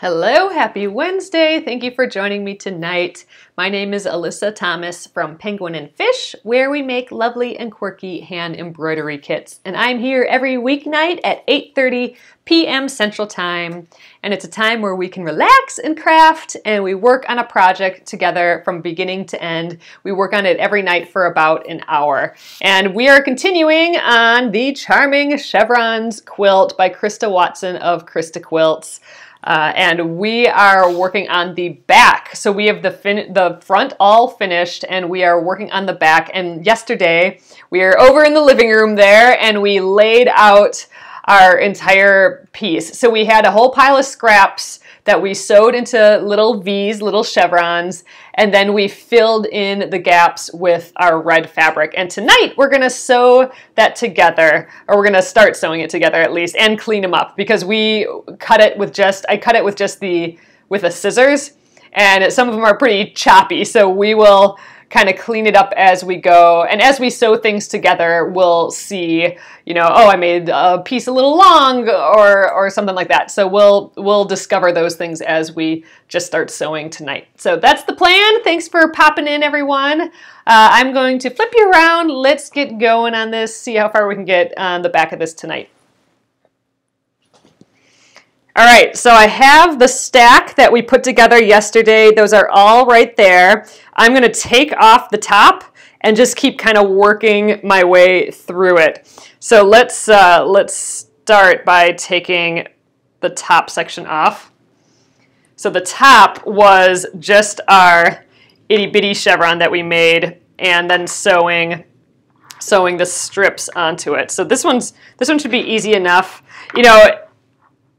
Hello, happy Wednesday. Thank you for joining me tonight. My name is Alyssa Thomas from Penguin and Fish, where we make lovely and quirky hand embroidery kits. And I'm here every weeknight at 8:30 p.m. Central Time. And it's a time where we can relax and craft, and we work on a project together from beginning to end. We work on it every night for about an hour. And we are continuing on the Charming Chevrons quilt by Krista Watson of Krista Quilts. And we are working on the back. So we have the front all finished, and we are working on the back. And yesterday we were over in the living room there, and we laid out our entire piece. So we had a whole pile of scraps that we sewed into little V's, little chevrons, and then we filled in the gaps with our red fabric. And tonight we're gonna sew that together, or we're gonna start sewing it together at least, and clean them up, because I cut it with the scissors, and some of them are pretty choppy, so we will kind of clean it up as we go. And as we sew things together, we'll see, oh, I made a piece a little long or something like that. So we'll discover those things as we just start sewing tonight. So that's the plan. Thanks for popping in, everyone. I'm going to flip you around. Let's get going on this, see how far we can get on the back of this tonight. All right, so I have the stack that we put together yesterday. Those are all right there. I'm going to take off the top and just keep kind of working my way through it. So let's start by taking the top section off. So the top was just our itty bitty chevron that we made, and then sewing the strips onto it. So this one should be easy enough.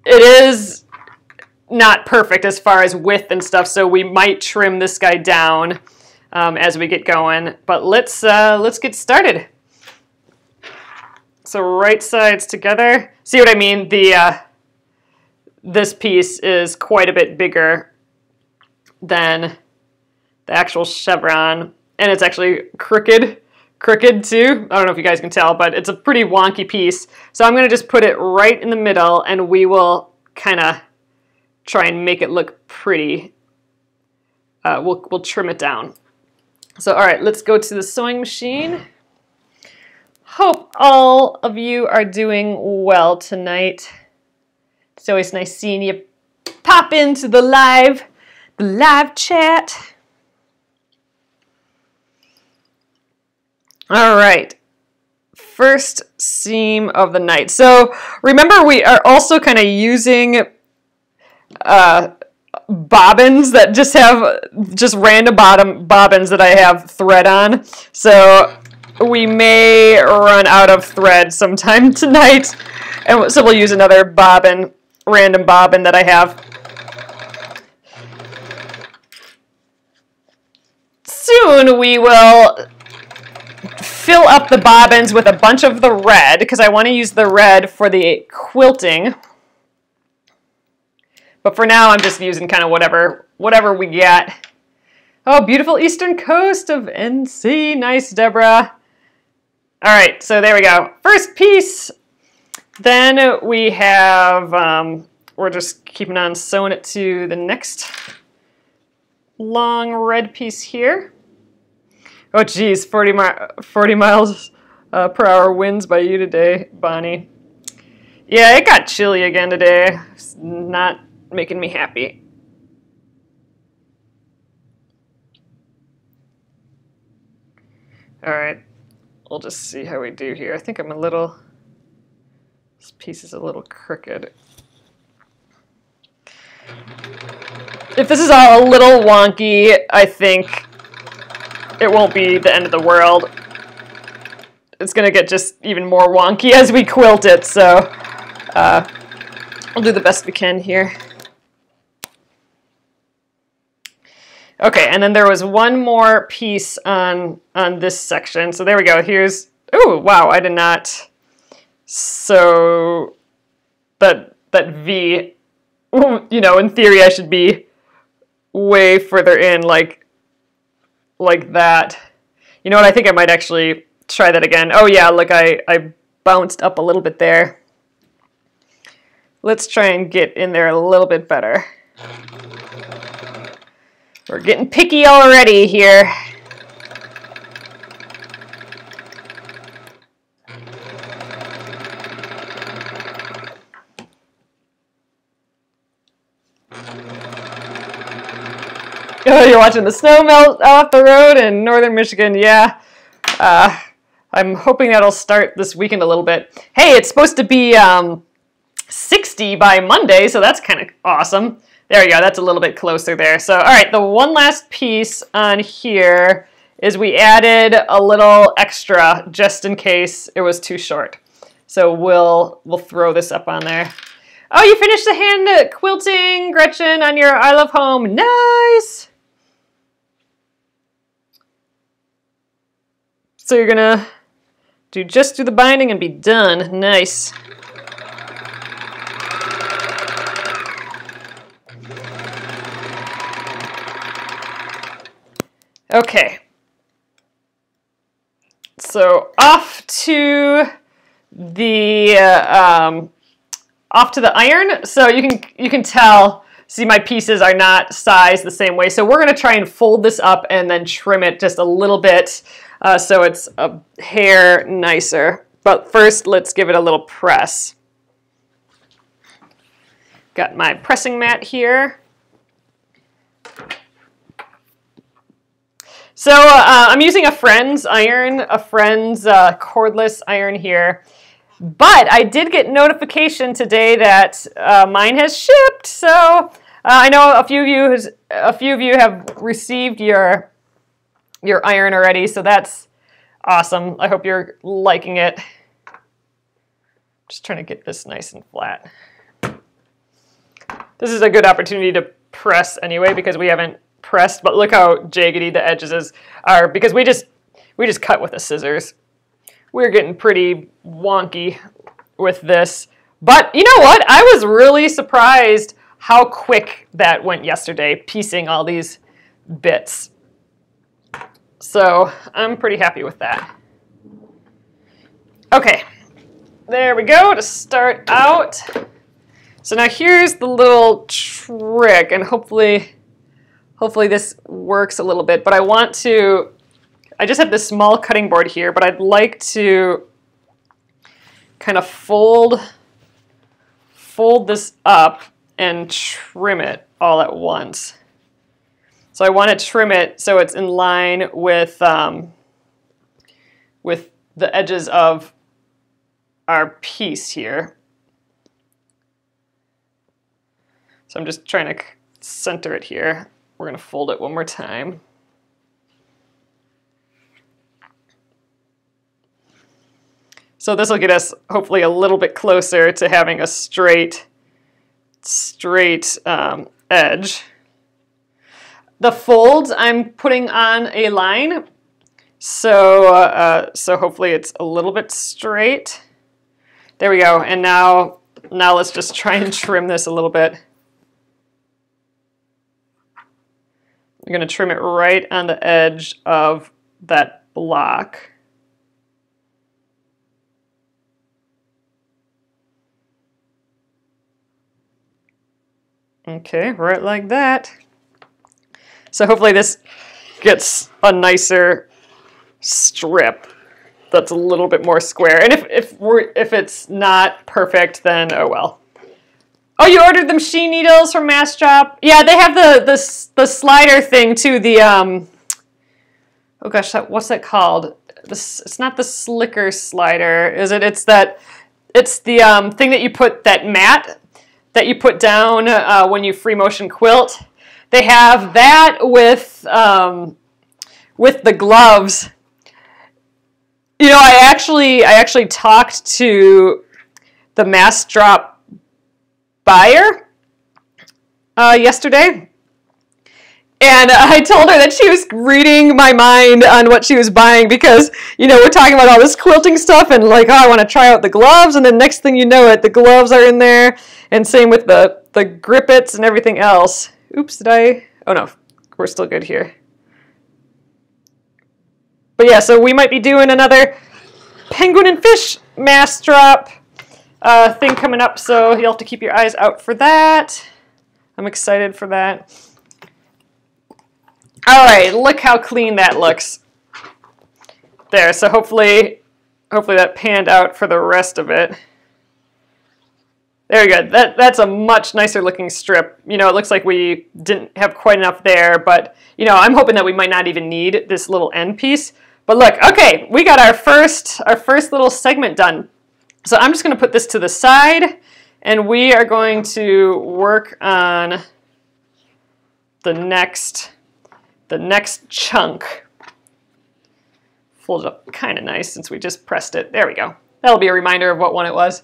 It is not perfect as far as width and stuff, so we might trim this guy down as we get going. But let's get started. So right sides together. See what I mean? This piece is quite a bit bigger than the actual chevron, and it's actually crooked too. I don't know if you guys can tell, but it's a pretty wonky piece. So I'm going to just put it right in the middle, and we will kind of try and make it look pretty. We'll trim it down. So all right, let's go to the sewing machine. Hope all of you are doing well tonight. It's always nice seeing you pop into the live chat. All right, first seam of the night. So remember, we are also kind of using bobbins that just have random bobbins that I have thread on. So we may run out of thread sometime tonight, and so we'll use another random bobbin that I have. Soon we will fill up the bobbins with a bunch of the red, because I want to use the red for the quilting. But for now, I'm just using kind of whatever we get. Oh, beautiful eastern coast of NC. Nice, Deborah. All right, so there we go. First piece. Then we have, we're just keeping on sewing it to the next long red piece here. Oh geez, 40 miles per hour winds by you today, Bonnie. Yeah, it got chilly again today. It's not making me happy. All right, we'll just see how we do here. I think this piece is a little crooked. If this is all a little wonky, I think it won't be the end of the world. It's going to get just even more wonky as we quilt it, so we'll do the best we can here. Okay, and then there was one more piece on this section. So there we go. Here's, oh, wow, I did not sew that V. In theory, I should be way further in, like that. You know what, I think I might actually try that again. Oh yeah, look, I bounced up a little bit there. Let's try and get in there a little bit better. We're getting picky already here. Oh, you're watching the snow melt off the road in northern Michigan. Yeah. I'm hoping that'll start this weekend a little bit. Hey, it's supposed to be 60 by Monday, so that's kind of awesome. There we go. That's a little bit closer there. So, all right, the one last piece on here is we added a little extra just in case it was too short. So we'll throw this up on there. Oh, you finished the hand quilting, Gretchen, on your I Love Home. Nice! So you're gonna just do the binding and be done. Nice. Okay. So off to the iron. So you can tell. See, my pieces are not sized the same way. So we're gonna try and fold this up and then trim it just a little bit. So it's a hair nicer. But first, let's give it a little press. Got my pressing mat here. So I'm using a friend's iron, a friend's cordless iron here. But I did get notification today that mine has shipped. So I know a few of you have received your iron already, so that's awesome. I hope you're liking it. Just trying to get this nice and flat. This is a good opportunity to press anyway because we haven't pressed, but look how jaggedy the edges are because we just cut with the scissors. We're getting pretty wonky with this. But you know what? I was really surprised how quick that went yesterday, piecing all these bits. So I'm pretty happy with that. Okay, there we go to start out. So now here's the little trick, and hopefully this works a little bit, but I just have this small cutting board here, but I'd like to kind of fold this up and trim it all at once. So I want to trim it so it's in line with the edges of our piece here. So I'm just trying to center it here. We're going to fold it one more time. So this will get us hopefully a little bit closer to having a straight edge. The folds I'm putting on a line, so hopefully it's a little bit straight. There we go. And now let's just try and trim this a little bit. I'm going to trim it right on the edge of that block. Okay, right like that. So hopefully this gets a nicer strip that's a little bit more square. And if it's not perfect, then oh well. Oh, you ordered the machine needles from Mass Drop? Yeah, they have the slider thing too. The oh gosh, what's that called? It's not the slicker slider, is it? It's the thing that you put, that mat that you put down when you free motion quilt. They have that with the gloves. You know, I actually talked to the Mass Drop buyer yesterday, and I told her that she was reading my mind on what she was buying because, you know, we're talking about all this quilting stuff and like, oh, I want to try out the gloves, and then next thing you know it, the gloves are in there, and same with the grippets and everything else. Oops, did I? Oh no, we're still good here. But yeah, so we might be doing another penguin and fish Mass Drop thing coming up, so you'll have to keep your eyes out for that. I'm excited for that. All right, look how clean that looks. There, so hopefully that panned out for the rest of it. There we go. That's a much nicer looking strip. You know, it looks like we didn't have quite enough there, but you know, I'm hoping that we might not even need this little end piece. But look, okay, we got our first little segment done. So I'm just going to put this to the side, and we are going to work on the next chunk. Fold it up kind of nice since we just pressed it. There we go. That'll be a reminder of what one it was.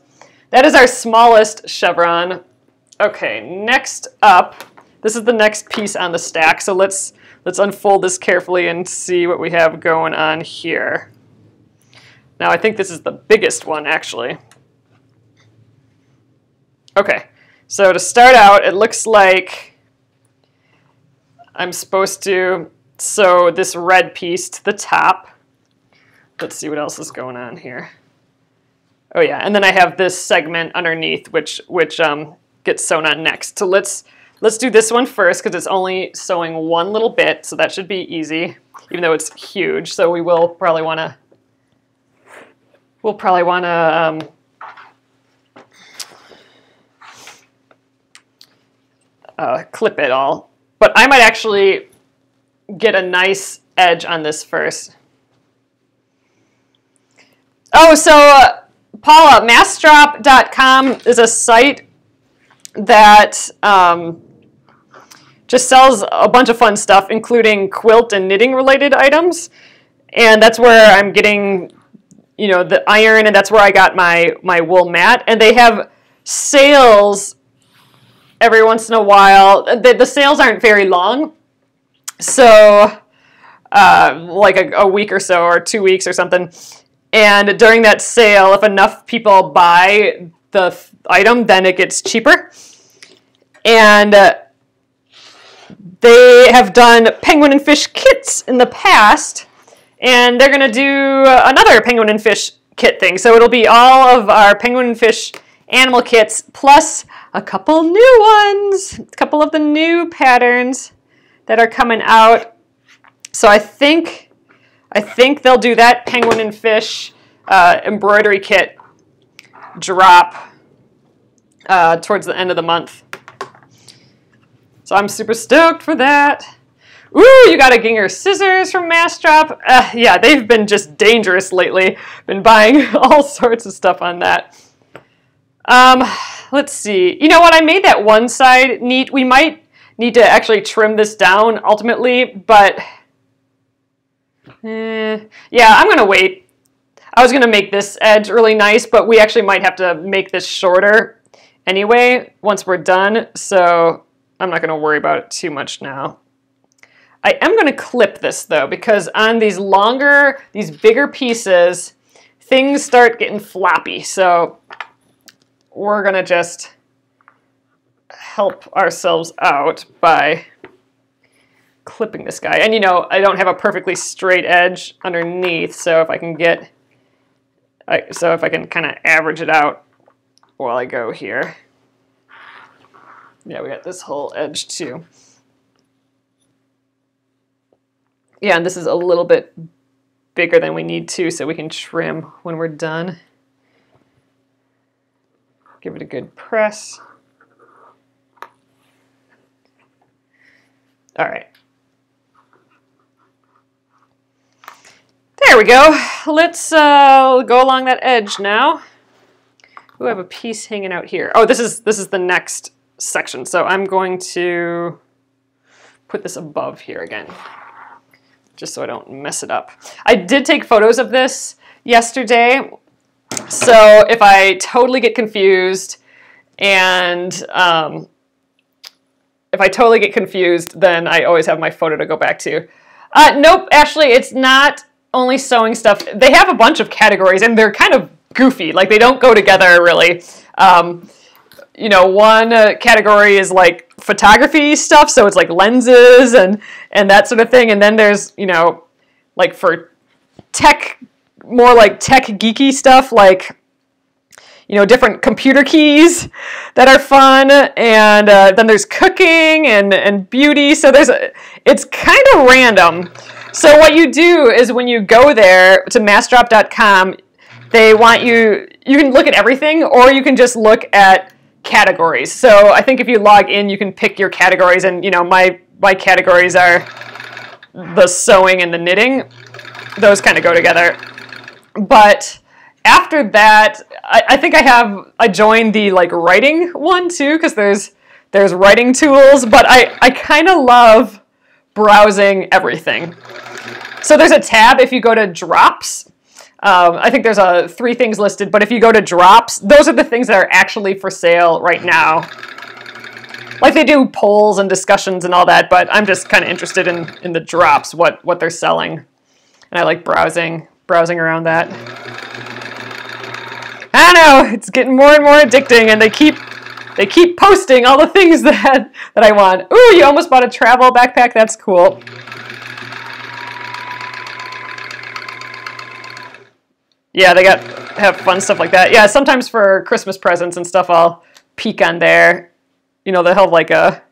That is our smallest chevron. Okay, next up, this is the next piece on the stack. So let's unfold this carefully and see what we have going on here. Now I think this is the biggest one actually. Okay, so to start out, it looks like I'm supposed to sew this red piece to the top. Let's see what else is going on here. Oh yeah, and then I have this segment underneath which gets sewn on next. So let's do this one first because it's only sewing one little bit, so that should be easy, even though it's huge. So we will probably want to clip it all. But I might actually get a nice edge on this first. Oh, so Paula, massdrop.com is a site that just sells a bunch of fun stuff, including quilt and knitting related items. And that's where I'm getting, you know, the iron, and that's where I got my wool mat. And they have sales every once in a while. The sales aren't very long. So like a week or so, or 2 weeks or something. And during that sale, if enough people buy the item, then it gets cheaper. And they have done penguin and fish kits in the past, and they're going to do another penguin and fish kit thing. So it'll be all of our penguin and fish animal kits, plus a couple new ones, a couple of the new patterns that are coming out. So I think they'll do that penguin and fish embroidery kit drop towards the end of the month. So I'm super stoked for that. Ooh, you got a Ginger scissors from Massdrop. Yeah, they've been just dangerous lately. Been buying all sorts of stuff on that. Let's see. You know what? I made that one side neat. We might need to actually trim this down ultimately, but yeah, I'm going to wait. I was going to make this edge really nice, but we actually might have to make this shorter anyway once we're done, so I'm not going to worry about it too much now. I am going to clip this though, because on these bigger pieces, things start getting floppy, so we're going to just help ourselves out by clipping this guy. And you know, I don't have a perfectly straight edge underneath, so if I can kind of average it out while I go here. Yeah, we got this whole edge too. Yeah, and this is a little bit bigger than we need to, so we can trim when we're done. Give it a good press. All right. There we go. Let's go along that edge now. We have a piece hanging out here. Oh, this is the next section. So I'm going to put this above here again, just so I don't mess it up. I did take photos of this yesterday, so if I totally get confused then I always have my photo to go back to. Nope, actually, it's not only sewing stuff. They have a bunch of categories, and they're kind of goofy. Like, they don't go together, really. You know, one category is, like, photography stuff, so it's, like, lenses and that sort of thing. And then there's, you know, like, for tech, more like tech geeky stuff, like, you know, different computer keys that are fun, and then there's cooking and beauty. So it's kind of random. So what you do is when you go there to massdrop.com, they want you can look at everything, or you can just look at categories. So I think if you log in, you can pick your categories, and you know, my categories are the sewing and the knitting. Those kind of go together. But after that, I think I joined the like writing one too, because there's writing tools, but I kind of love browsing everything. So there's a tab if you go to drops. I think there's 3 things listed, but if you go to drops, those are the things that are actually for sale right now. Like they do polls and discussions and all that, but I'm just kind of interested in the drops, what they're selling. And I like browsing around that. I don't know, it's getting more and more addicting, and they keep posting all the things that I want. Ooh, you almost bought a travel backpack, that's cool. Yeah, they have fun stuff like that. Yeah, sometimes for Christmas presents and stuff, I'll peek on there. You know, they'll have like a,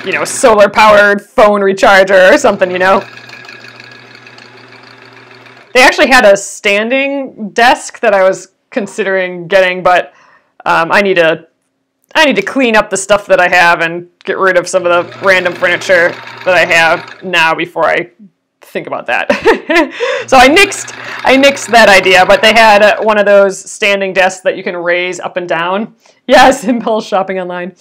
you know, solar-powered phone recharger or something, you know. They actually had a standing desk that I was considering getting, but I need to clean up the stuff that I have and get rid of some of the random furniture that I have now before I think about that. So I nixed that idea, but they had one of those standing desks that you can raise up and down. Yes, Impulse shopping online.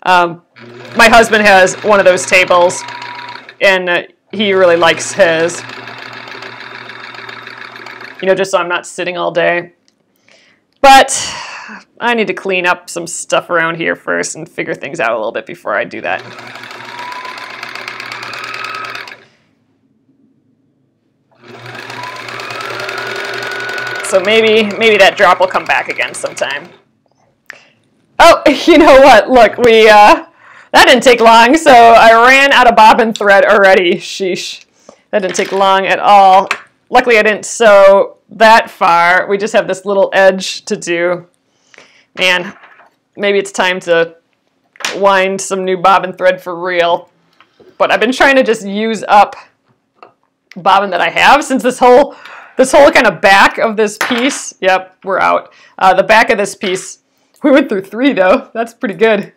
My husband has one of those tables, and he really likes his. You know, just so I'm not sitting all day. But I need to clean up some stuff around here first and figure things out a little bit before I do that. So maybe that drop will come back again sometime. Oh, you know what? Look, that didn't take long, so I ran out of bobbin thread already. Sheesh. That didn't take long at all. Luckily, I didn't sew that far. We just have this little edge to do. Man, maybe it's time to wind some new bobbin thread for real. But I've been trying to just use up bobbin that I have, since this whole kind of back of this piece, yep, we're out. The back of this piece, we went through 3 though, that's pretty good.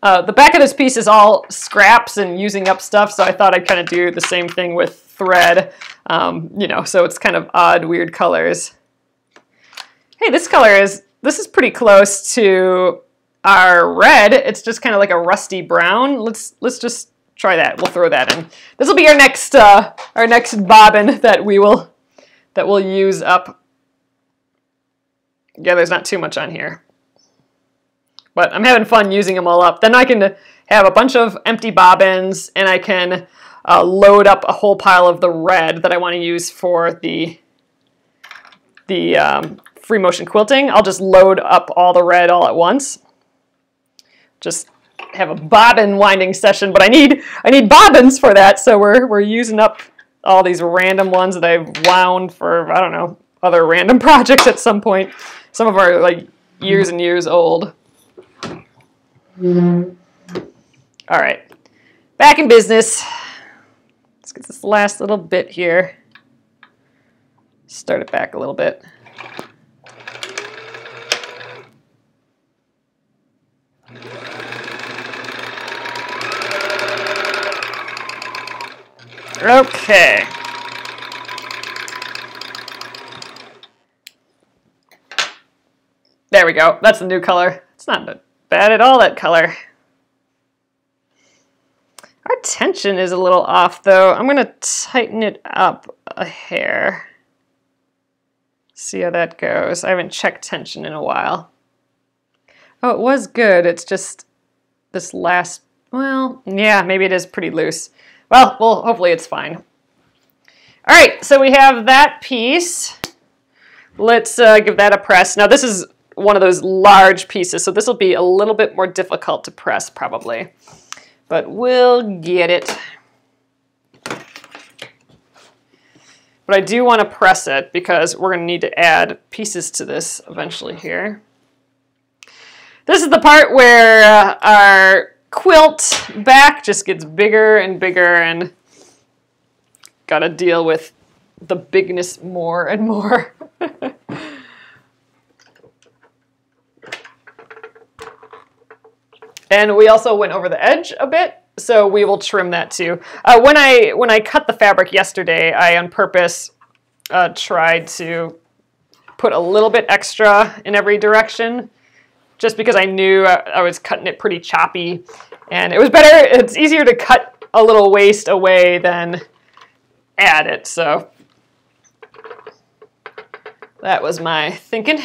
The back of this piece is all scraps and using up stuff, so I thought I'd kind of do the same thing with thread, you know, so it's kind of odd, weird colors. Hey, this is pretty close to our red. It's just kind of like a rusty brown. Let's just try that. We'll throw that in. This will be our next bobbin that we'll use up. Yeah, there's not too much on here, but I'm having fun using them all up. Then I can have a bunch of empty bobbins, and I can load up a whole pile of the red that I want to use for the free motion quilting. I'll just load up all the red all at once. Just have a bobbin winding session, but I need bobbins for that, so we're using up all these random ones that I've wound for, I don't know, other random projects at some point. Some of them are like years and years old. All right, back in business. Let's get this last little bit here. Start it back a little bit. Okay. There we go. That's the new color. It's not bad at all, that color. Our tension is a little off, though. I'm going to tighten it up a hair. See how that goes. I haven't checked tension in a while. Oh, it was good. It's just this last, well, yeah, maybe it is pretty loose. Well, hopefully it's fine. All right, so we have that piece. Let's give that a press. Now this is one of those large pieces, so this will be a little bit more difficult to press probably, but we'll get it. But But I do want to press it because we're going to need to add pieces to this eventually here. This is the part where our quilt back just gets bigger and bigger and got to deal with the bigness more and more. And we also went over the edge a bit, so we will trim that too. When I cut the fabric yesterday, I on purpose tried to put a little bit extra in every direction, just because I knew I was cutting it pretty choppy, and it was better. It's easier to cut a little waste away than add it. So that was my thinking.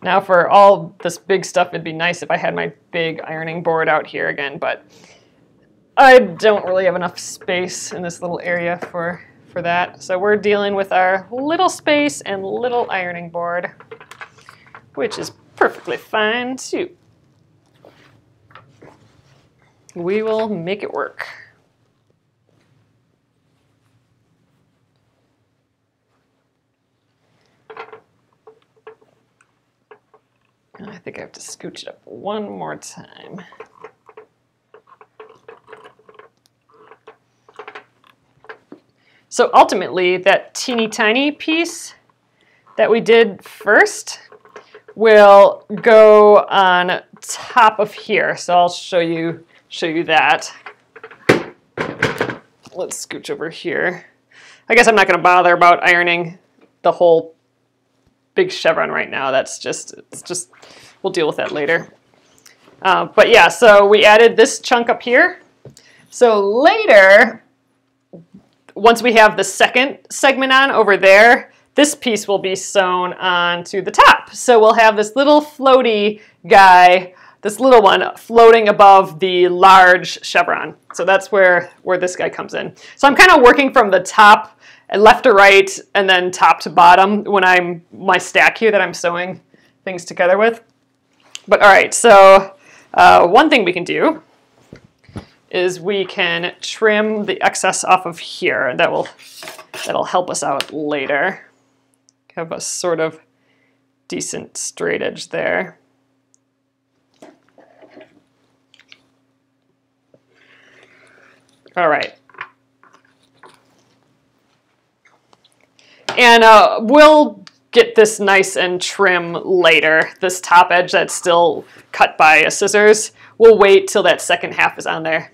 Now for all this big stuff, it'd be nice if I had my big ironing board out here again, but I don't really have enough space in this little area for that. So we're dealing with our little space and little ironing board, which is perfectly fine too. We will make it work. I think I have to scooch it up one more time. So ultimately, that teeny tiny piece that we did first will go on top of here. So I'll show you that. Let's scooch over here. I guess I'm not going to bother about ironing the whole big chevron right now. It's just we'll deal with that later. But yeah, so we added this chunk up here. So later, once we have the second segment on over there, this piece will be sewn onto the top. So we'll have this little floaty guy, this little one, floating above the large chevron. So that's where this guy comes in. So I'm kind of working from the top and left to right and then top to bottom when I'm my stack here that I'm sewing things together with. But all right, so one thing we can do is we can trim the excess off of here. That'll help us out later. Have a sort of decent straight edge there. All right. And we'll get this nice and trim later. This top edge that's still cut by a scissors, we'll wait till that second half is on there.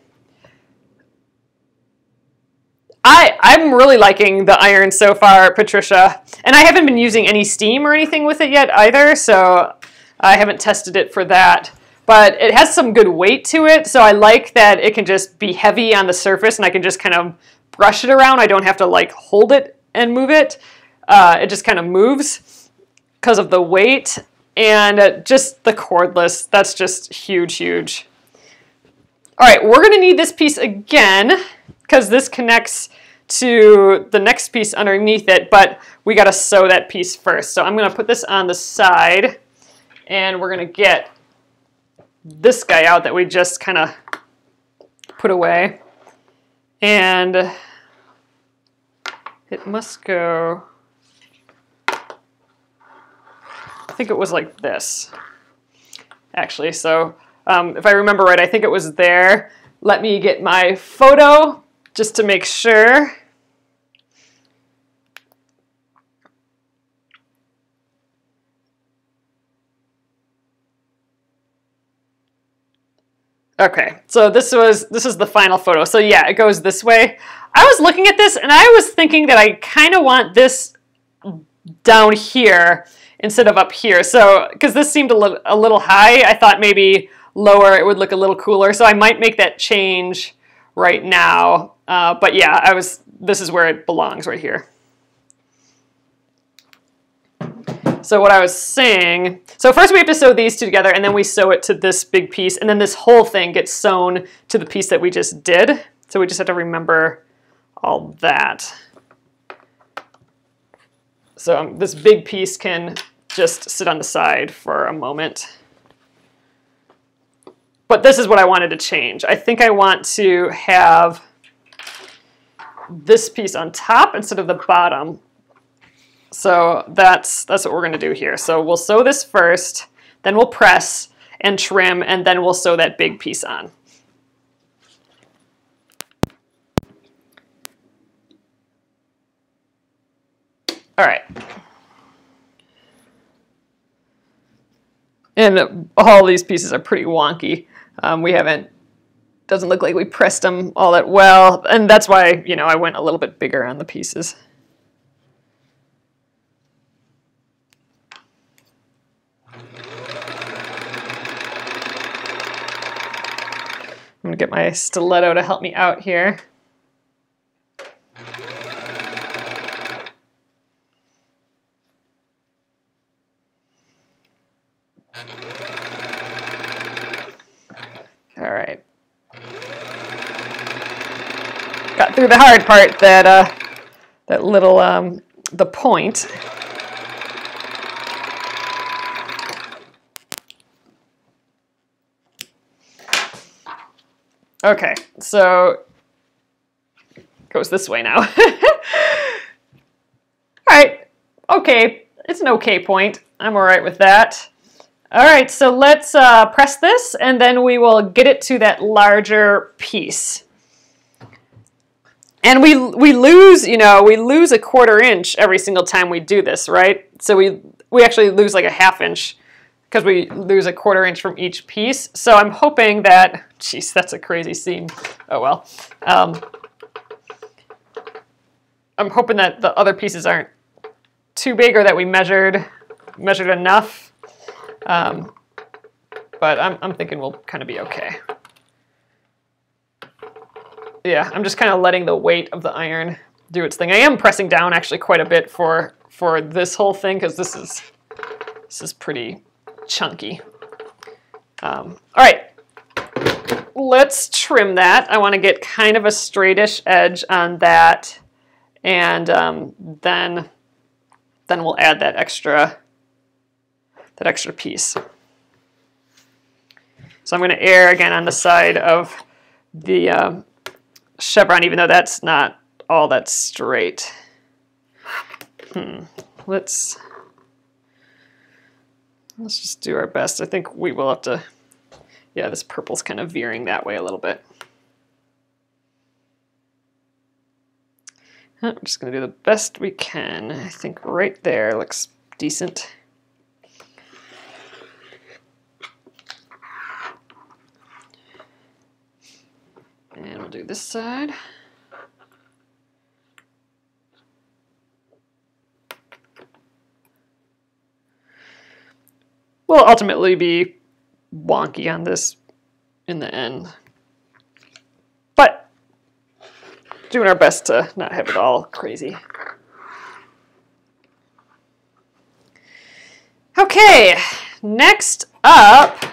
I'm really liking the iron so far, Patricia. And I haven't been using any steam or anything with it yet either, so I haven't tested it for that. But it has some good weight to it, so I like that it can just be heavy on the surface and I can just kind of brush it around. I don't have to like hold it and move it. It just kind of moves because of the weight, and just the cordless, that's just huge, huge. All right, we're gonna need this piece again because this connects to the next piece underneath it, but we gotta sew that piece first. So I'm gonna put this on the side, and we're gonna get this guy out that we just kind of put away, and it must go, I think it was like this, actually. So if I remember right, I think it was there. Let me get my photo just to make sure. Okay, so this is the final photo. So yeah, it goes this way. I was looking at this and I was thinking that I kind of want this down here instead of up here. So, because this seemed a little high, I thought maybe lower it would look a little cooler. So I might make that change right now. But yeah, this is where it belongs, right here. So what I was saying, so first we have to sew these two together, and then we sew it to this big piece, and then this whole thing gets sewn to the piece that we just did. So we just have to remember all that. So this big piece can just sit on the side for a moment. But But this is what I wanted to change. I think I want to have this piece on top instead of the bottom. So that's what we're going to do here. So we'll sew this first, then we'll press and trim, and then we'll sew that big piece on. All right. And all these pieces are pretty wonky. Doesn't look like we pressed them all that well. And that's why, you know, I went a little bit bigger on the pieces. I'm going to get my stiletto to help me out here. All right. Got through the hard part, that little, the point. Okay, so it goes this way now. All right, okay, it's an okay point. I'm all right with that. All right, so let's press this, and then we will get it to that larger piece. And we lose, you know, we lose a 1/4 inch every single time we do this, right? So we actually lose like a 1/2 inch because we lose a 1/4 inch from each piece. So I'm hoping that, geez, that's a crazy seam. Oh well. I'm hoping that the other pieces aren't too big or that we measured enough. But I'm thinking we'll kind of be okay. Yeah, I'm just kind of letting the weight of the iron do its thing. I am pressing down actually quite a bit for this whole thing because this is pretty chunky. All right, let's trim that. I want to get kind of a straightish edge on that, and then we'll add that extra piece. So I'm going to err again on the side of the chevron, even though that's not all that straight. Let's just do our best. I think we will have to, yeah, this purple's kind of veering that way a little bit. We're just going to do the best we can. I think right there looks decent. And we'll do this side. We'll ultimately be wonky on this in the end, but doing our best to not have it all crazy. Okay, next up,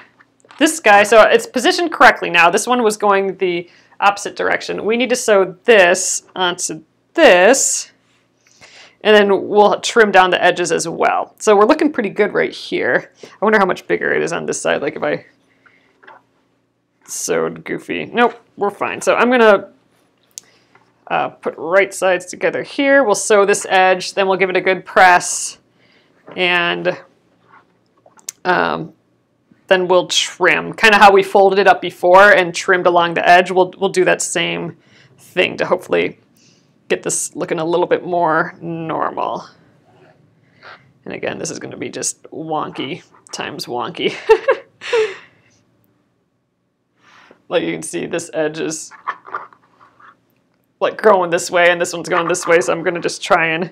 this guy. So it's positioned correctly now. This one was going the opposite direction. We need to sew this onto this, and then we'll trim down the edges as well. So we're looking pretty good right here. I wonder how much bigger it is on this side, like if I sewed goofy. Nope, we're fine. So I'm gonna put right sides together here. We'll sew this edge, then we'll give it a good press, and then we'll trim, kind of how we folded it up before and trimmed along the edge. We'll do that same thing to hopefully get this looking a little bit more normal. And again, this is going to be just wonky times wonky. Like you can see, this edge is like going this way and this one's going this way, so I'm going to just try and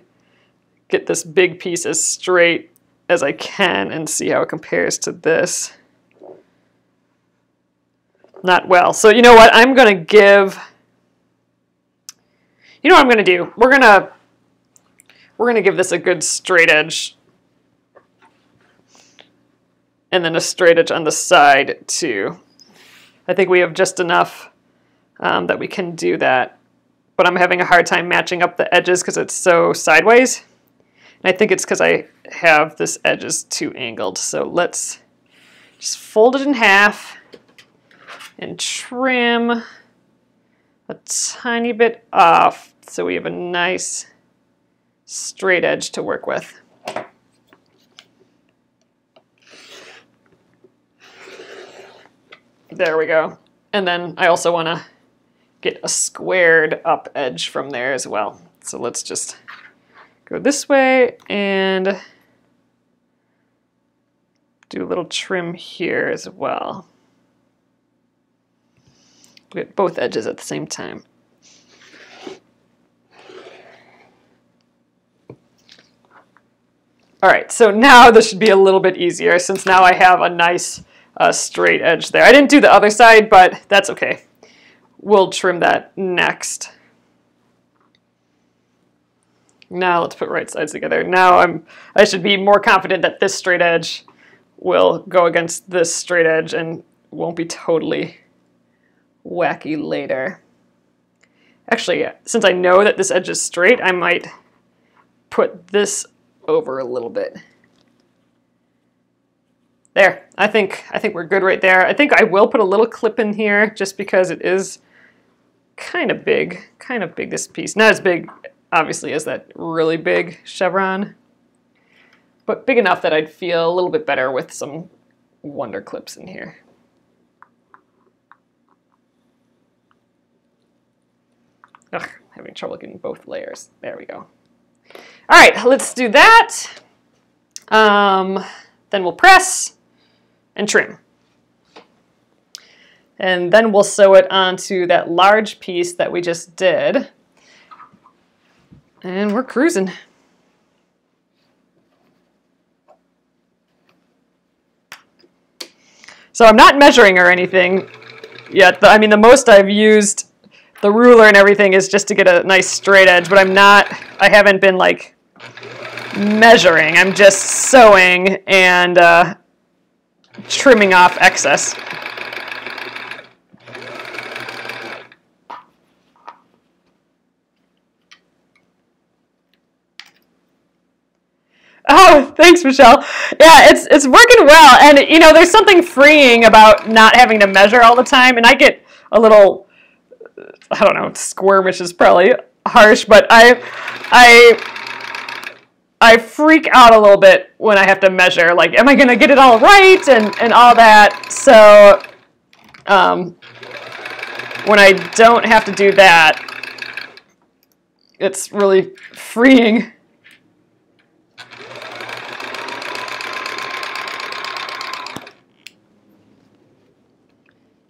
get this big piece as straight as I can and see how it compares to this. Not well. So you know what? I'm going to give, you know what I'm going to do? We're going to give this a good straight edge and then a straight edge on the side too. I think we have just enough that we can do that, but I'm having a hard time matching up the edges because it's so sideways. And I think it's because I have this edge is too angled. So let's just fold it in half and trim a tiny bit off so we have a nice straight edge to work with. There we go. And then I also want to get a squared up edge from there as well. So let's just go this way and do a little trim here as well. Get both edges at the same time. All right, so now this should be a little bit easier since now I have a nice straight edge there. I didn't do the other side, but that's okay. We'll trim that next. Now let's put right sides together. Now I should be more confident that this straight edge will go against this straight edge and won't be totally wacky later. Actually, since I know that this edge is straight, I might put this over a little bit. There, I think we're good right there. I think I will put a little clip in here just because it is kind of big, this piece. Not as big, obviously, as that really big chevron, but big enough that I'd feel a little bit better with some wonder clips in here. Ugh, having trouble getting both layers. There we go. All right, let's do that. Then we'll press and trim. And then we'll sew it onto that large piece that we just did. And we're cruising. So I'm not measuring or anything yet. I mean, the most I've used the ruler and everything is just to get a nice straight edge, but I haven't been like measuring. I'm just sewing and trimming off excess. Oh, thanks, Michelle. Yeah, it's working well, and you know, there's something freeing about not having to measure all the time, and I get a little, I don't know, squirmish is probably harsh, but I freak out a little bit when I have to measure. Like, am I going to get it all right and all that? So when I don't have to do that, it's really freeing.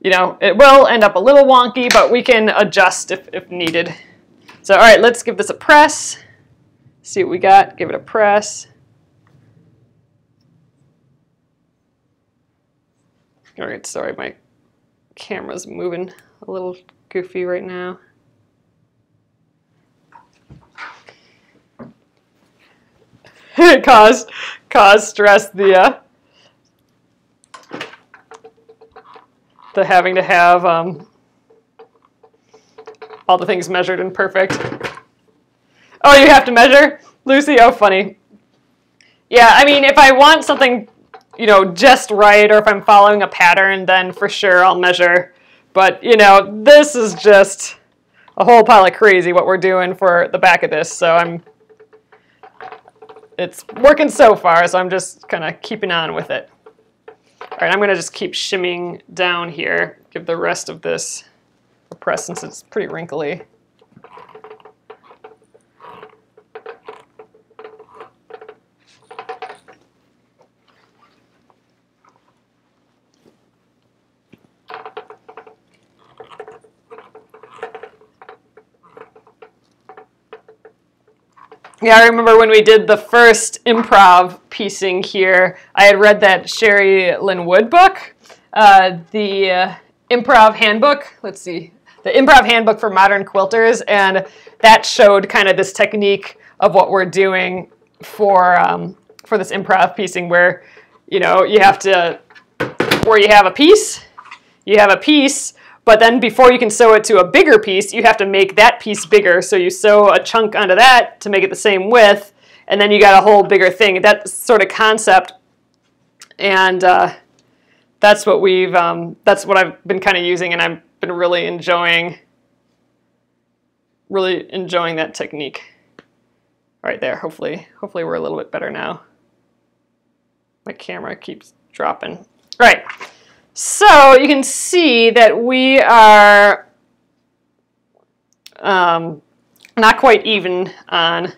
You know, it will end up a little wonky, but we can adjust if needed. So, all right, let's give this a press. See what we got. Give it a press. All right, sorry, my camera's moving a little goofy right now. It caused stress, the having to have all the things measured and perfect. Oh, you have to measure, Lucy? Oh, funny. Yeah, I mean, if I want something, you know, just right, or if I'm following a pattern, then for sure I'll measure. But, you know, this is just a whole pile of crazy what we're doing for the back of this. So it's working so far, so I'm just kind of keeping on with it. All right, I'm going to just keep shimming down here, give the rest of this a press since it's pretty wrinkly. Yeah, I remember when we did the first improv piecing here, I had read that Sherry Lynn Wood book, the improv handbook. Let's see, the improv handbook for modern quilters, and that showed kind of this technique of what we're doing for this improv piecing, where you know you have a piece. But then before you can sew it to a bigger piece, you have to make that piece bigger. So you sew a chunk onto that to make it the same width, and then you got a whole bigger thing. That sort of concept, and that that's what I've been kind of using, and I've been really enjoying that technique. Right there. Hopefully we're a little bit better now. My camera keeps dropping. All right. So you can see that we are not quite even on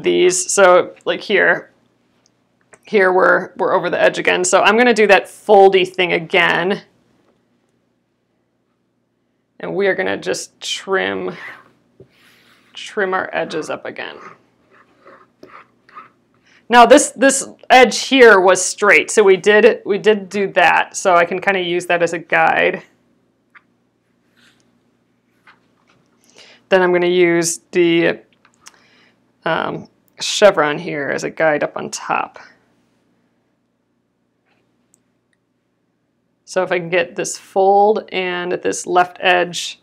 these. So like here we're over the edge again. So I'm going to do that foldy thing again. And we are going to just trim our edges up again. Now this edge here was straight, so we did do that. So I can kind of use that as a guide. Then I'm going to use the chevron here as a guide up on top. So if I can get this fold and this left edge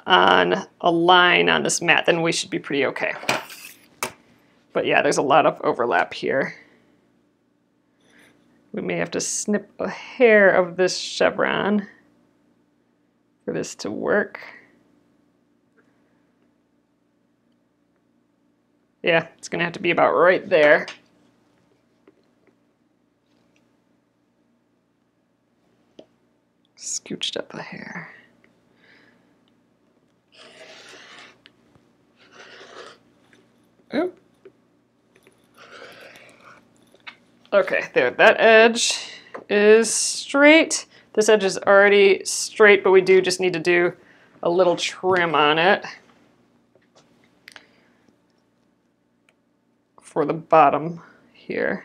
on a line on this mat, then we should be pretty okay. But yeah, there's a lot of overlap here. We may have to snip a hair of this chevron for this to work. Yeah, it's going to have to be about right there. Scooched up a hair. Oop. Okay, there, that edge is straight. This edge is already straight, but we do just need to do a little trim on it for the bottom here.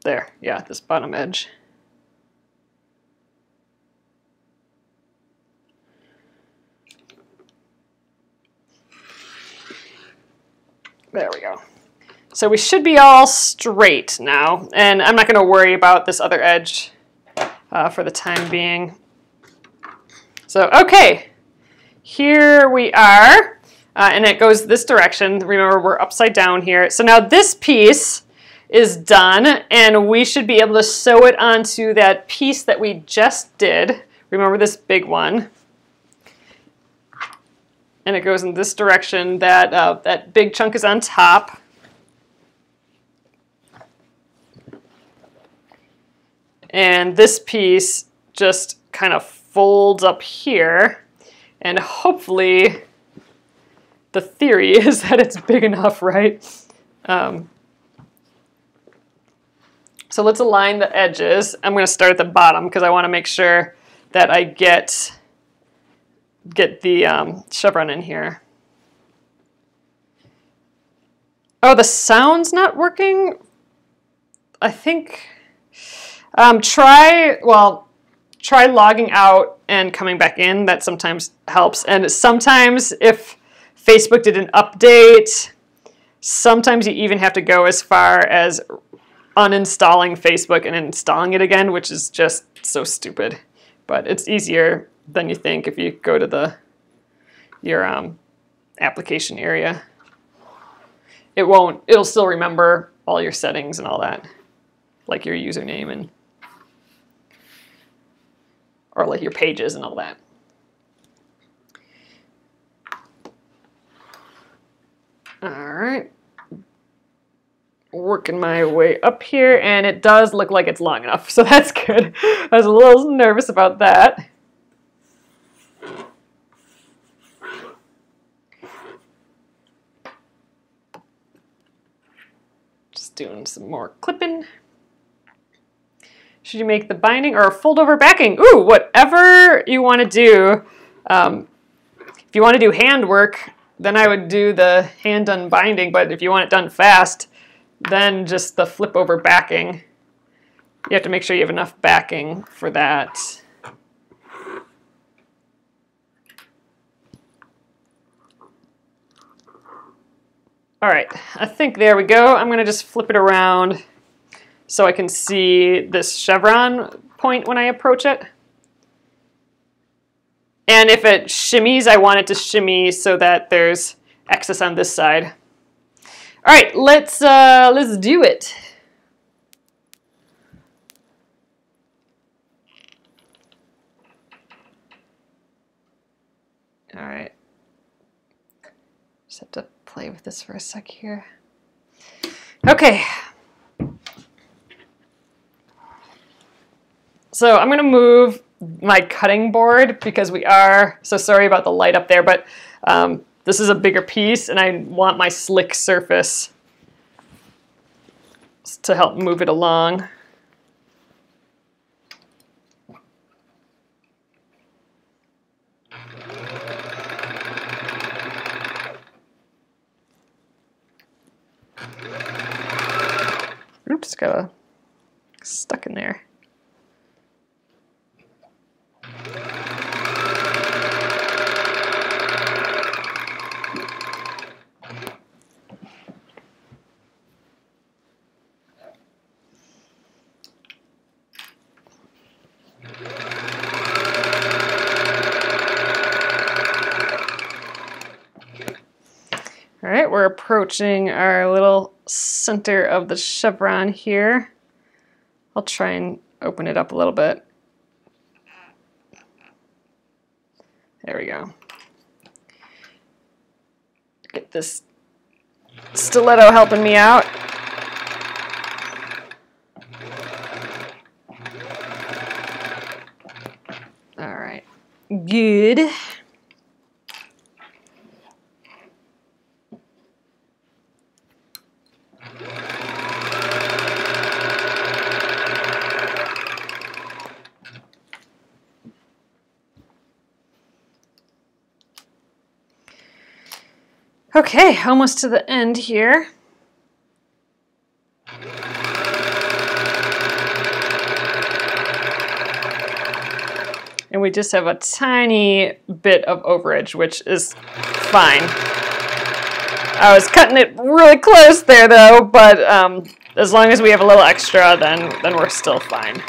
There, yeah, this bottom edge. There we go. So we should be all straight now, and I'm not going to worry about this other edge for the time being. So, okay, here we are, and it goes this direction. Remember, we're upside down here. So now this piece is done, and we should be able to sew it onto that piece that we just did. Remember this big one. And it goes in this direction. That big chunk is on top. And this piece just kind of folds up here. And hopefully, the theory is that it's big enough, right? So let's align the edges. I'm going to start at the bottom because I want to make sure that I get the chevron in here. Oh, the sound's not working? I think try logging out and coming back in. That sometimes helps. And sometimes if Facebook did an update, sometimes you even have to go as far as uninstalling Facebook and installing it again, which is just so stupid. But it's easier than you think if you go to your application area. It'll still remember all your settings and all that, like your username or like your pages and all that. All right. Working my way up here, and it does look like it's long enough, so that's good. I was a little nervous about that. Just doing some more clipping. Should you make the binding or fold over backing? Ooh, whatever you want to do. If you want to do hand work, then I would do the hand done binding, but if you want it done fast, then just the flip over backing. You have to make sure you have enough backing for that. All right, I think there we go. I'm going to just flip it around so I can see this chevron point when I approach it. And if it shimmies, I want it to shimmy so that there's excess on this side. All right, let's do it. All right. Just have to play with this for a sec here. Okay. So I'm going to move my cutting board because we are, so sorry about the light up there, but this is a bigger piece and I want my slick surface to help move it along. Oops, got stuck in there. All right, we're approaching our little center of the chevron here. I'll try and open it up a little bit. There we go. Get this stiletto helping me out. All right, good. Okay, almost to the end here. And we just have a tiny bit of overage, which is fine. I was cutting it really close there though, but as long as we have a little extra, then we're still fine.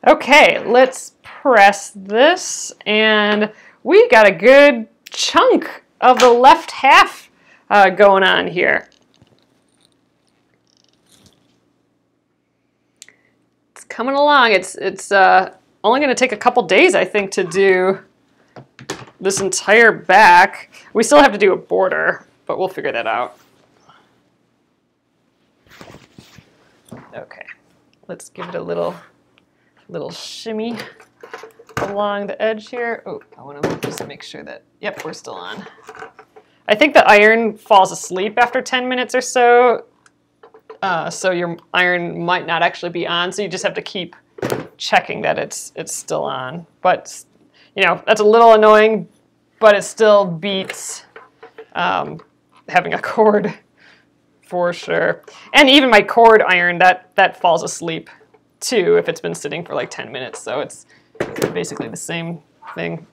Okay, let's press this, and we got a good chunk of the left half going on here. It's coming along. It's only going to take a couple days, I think, to do this entire back. We still have to do a border, but we'll figure that out. Okay, let's give it a little shimmy along the edge here. Oh, I want to just make sure that, yep, we're still on. I think the iron falls asleep after 10 minutes or so, so your iron might not actually be on, so you just have to keep checking that it's still on. But, you know, that's a little annoying, but it still beats having a cord for sure. And even my cord iron, that falls asleep too if it's been sitting for like 10 minutes, so it's basically the same thing.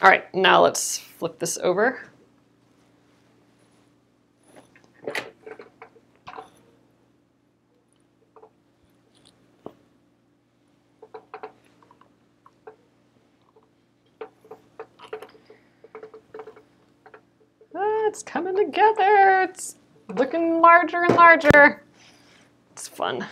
All right, now let's flip this over. It's coming together. It's looking larger and larger. It's fun.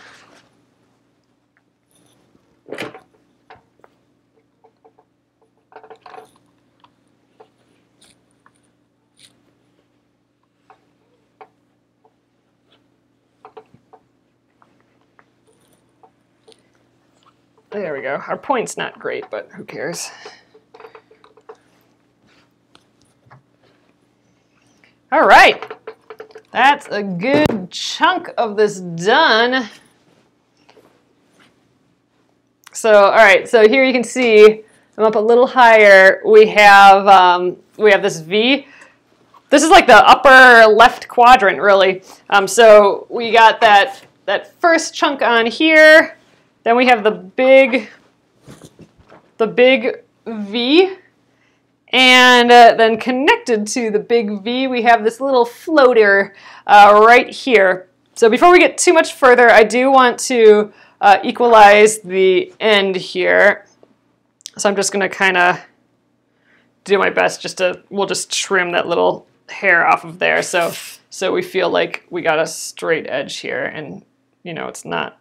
There we go. Our point's not great, but who cares? All right, that's a good chunk of this done. So, all right, so here you can see, I'm up a little higher. We have this V. This is like the upper left quadrant, really. So we got that first chunk on here. Then we have the big V. And then connected to the big V, we have this little floater right here. So before we get too much further, I do want to equalize the end here. So I'm just going to kind of do my best we'll just trim that little hair off of there, so we feel like we got a straight edge here, and you know, it's not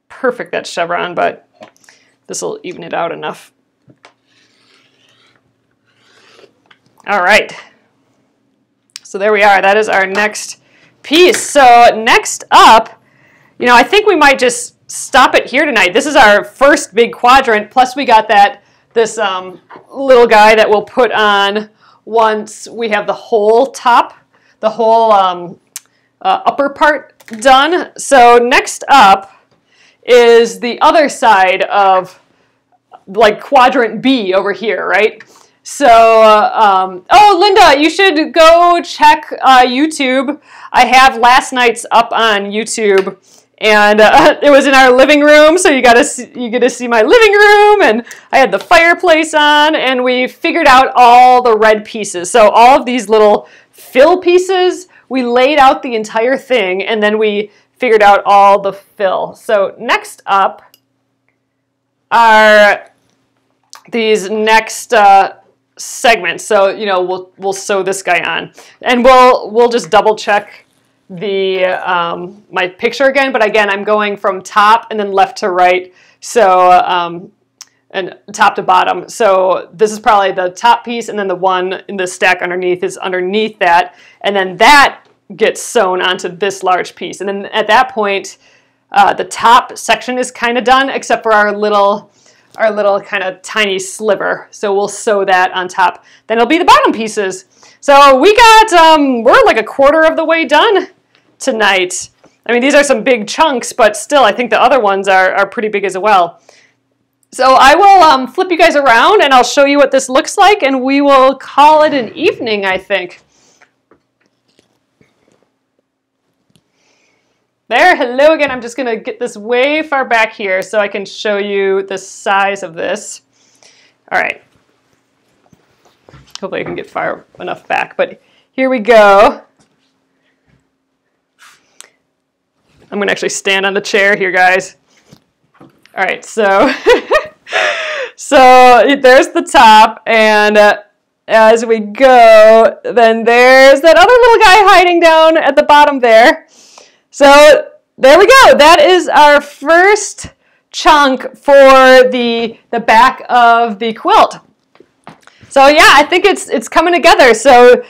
perfect, that chevron, but this will even it out enough. All right, so there we are. That is our next piece. So next up, you know, I think we might just stop it here tonight. This is our first big quadrant, plus we got this little guy that we'll put on once we have the whole top, the whole upper part done. So next up is the other side of like quadrant B over here, right? So, oh, Linda, you should go check YouTube. I have last night's up on YouTube, and it was in our living room, so you get to see my living room, and I had the fireplace on, and we figured out all the red pieces. So all of these little fill pieces, we laid out the entire thing, and then we figured out all the fill. So next up are these next segments. So, you know, we'll sew this guy on, and we'll just double check the my picture again. But again, I'm going from top and then left to right. So and top to bottom. So this is probably the top piece, and then the one in the stack underneath is underneath that, and then that gets sewn onto this large piece. And then at that point, the top section is kind of done, except for our little kind of tiny sliver. So we'll sew that on top. Then it'll be the bottom pieces. So we got, we're like a quarter of the way done tonight. I mean, these are some big chunks, but still, I think the other ones are pretty big as well. So I will flip you guys around, and I'll show you what this looks like, and we will call it an evening, I think. There, hello again. I'm just going to get this way far back here so I can show you the size of this. All right. Hopefully I can get far enough back, but here we go. I'm going to actually stand on the chair here, guys. All right, so, so there's the top, and as we go, then there's that other little guy hiding down at the bottom there. So there we go. That is our first chunk for the back of the quilt. So yeah, I think it's coming together. So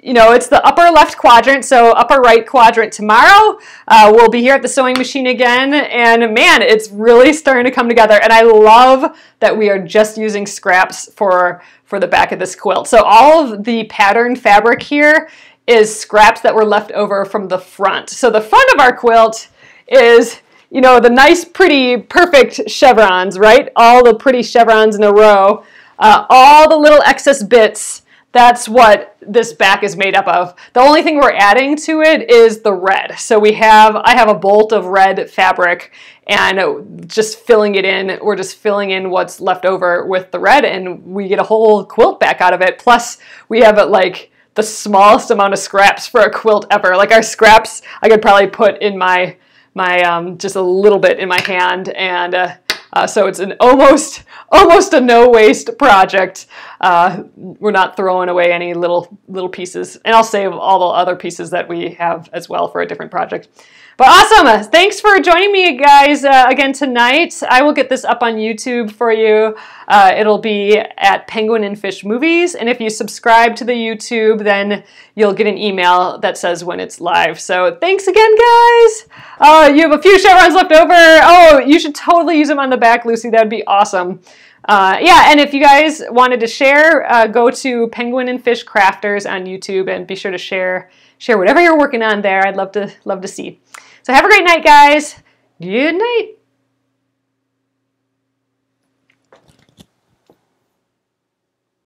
you know, it's the upper left quadrant, so upper right quadrant tomorrow. We'll be here at the sewing machine again, and man, it's really starting to come together. And I love that we are just using scraps for the back of this quilt. So all of the pattern fabric here is scraps that were left over from the front. So the front of our quilt is, you know, the nice, pretty, perfect chevrons, right? All the pretty chevrons in a row. All the little excess bits, that's what this back is made up of. The only thing we're adding to it is the red. So I have a bolt of red fabric, and just filling it in, we're just filling in what's left over with the red, and we get a whole quilt back out of it. Plus, we have it like the smallest amount of scraps for a quilt ever. Like our scraps, I could probably put in my just a little bit in my hand, and so it's an almost a no waste project. We're not throwing away any little pieces, and I'll save all the other pieces that we have as well for a different project. But awesome! Thanks for joining me, guys, again tonight. I will get this up on YouTube for you. It'll be at Penguin and Fish Movies, and if you subscribe to the YouTube, then you'll get an email that says when it's live. So thanks again, guys! You have a few chevrons left over. Oh, you should totally use them on the back, Lucy. That would be awesome. Yeah, and if you guys wanted to share, go to Penguin and Fish Crafters on YouTube, and be sure to share whatever you're working on there. I'd love to see. So have a great night, guys. Good night.